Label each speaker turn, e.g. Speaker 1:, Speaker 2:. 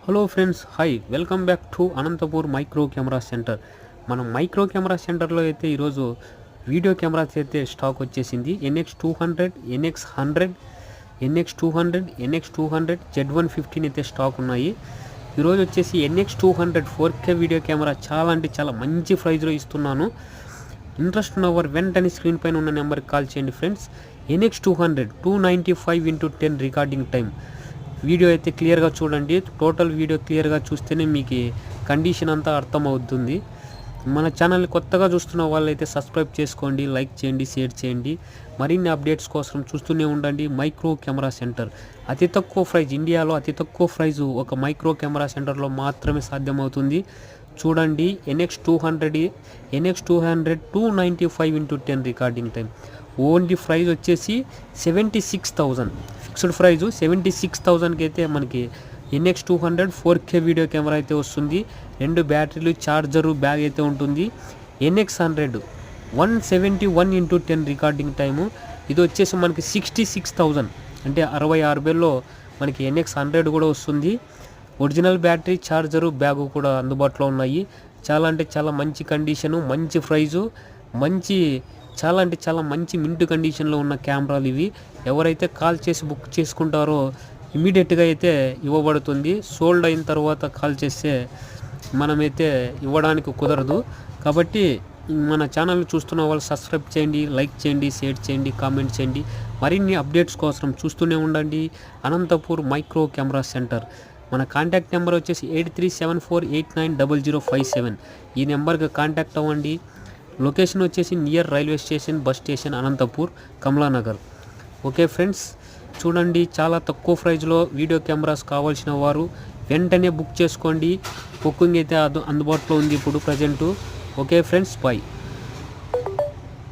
Speaker 1: Hello friends, hi, welcome back to Anantapur micro camera centre. మనం micro camera సెంటర్లో అయితే ఈరోజు వీడియో కెమెరాస్ అయితే స్టాక్ వచ్చేసింది. NX200, NX100, NX200, NX200, Z115 అయితే స్టాక్ ఉన్నాయి. ఈరోజు వచ్చేసి NX200 4K వీడియో కెమెరా చాలా అంటే చాలా మంచి ప్రైజ్లో ఇస్తున్నాను. ఇంట్రెస్ట్ ఉన్నవారు వెంటనే స్క్రీన్ పైన ఉన్న నెంబర్కి కాల్ చేయండి friends. NX200 295x10 recording time. Video అయితే క్లియర్గా చూడండి. టోటల్ వీడియో క్లియర్గా చూస్తేనే మీకు కండిషన్ అంతా అర్థమవుతుంది. మన ఛానల్ని కొత్తగా చూస్తున్న వాళ్ళైతే సబ్స్క్రైబ్ చేసుకోండి, లైక్ చేయండి, షేర్ చేయండి. మరిన్ని అప్డేట్స్ కోసం చూస్తూనే ఉండండి. మైక్రో కెమెరా సెంటర్ అతి తక్కువ ప్రైజ్, ఇండియాలో అతి తక్కువ ప్రైజు ఒక మైక్రో కెమెరా సెంటర్లో మాత్రమే సాధ్యమవుతుంది. చూడండి, NX200 295x10 recording time. Only praise వచ్చేసి 76,000. ఫిక్స్డ్ ప్రైజు 76,000కి అయితే మనకి NX200 4K వీడియో కెమెరా అయితే వస్తుంది. 2 బ్యాటరీలు, ఛార్జరు, బ్యాగ్ అయితే ఉంటుంది. NX100 171x10 recording time. ఇది వచ్చేసి మనకి 66,000 అంటే 66,000లో మనకి NX100 కూడా వస్తుంది. ఒరిజినల్ బ్యాటరీ, ఛార్జరు, బ్యాగు కూడా అందుబాటులో ఉన్నాయి. చాలా అంటే చాలా మంచి కండిషను, మంచి ప్రైజు, చాలా అంటే చాలా మంచి మింట్ కండిషన్లో ఉన్న కెమెరాలు ఇవి. ఎవరైతే కాల్ చేసి బుక్ చేసుకుంటారో ఇమీడియట్గా అయితే ఇవ్వబడుతుంది. సోల్డ్ అయిన తర్వాత కాల్ చేస్తే మనమైతే ఇవ్వడానికి కుదరదు. కాబట్టి మన ఛానల్ చూస్తున్న వాళ్ళు సబ్స్క్రైబ్ చేయండి, లైక్ చేయండి, షేర్ చేయండి, కామెంట్ చేయండి. మరిన్ని అప్డేట్స్ కోసం చూస్తూనే ఉండండి అనంతపూర్ మైక్రో కెమెరా సెంటర్. మన కాంటాక్ట్ నెంబర్ వచ్చేసి 8374890057. ఈ నెంబర్కి కాంటాక్ట్ అవ్వండి. లొకేషన్ వచ్చేసి near railway station, bus station, Anantapur, Kamalanagar. Okay friends, చూడండి, చాలా తక్కువ ప్రైజ్లో వీడియో కెమెరాస్ కావాల్సిన వారు వెంటనే బుక్ చేసుకోండి. బుకింగ్ అయితే అందుబాటులో ఉంది ఇప్పుడు ప్రజెంటు. Okay friends, bye.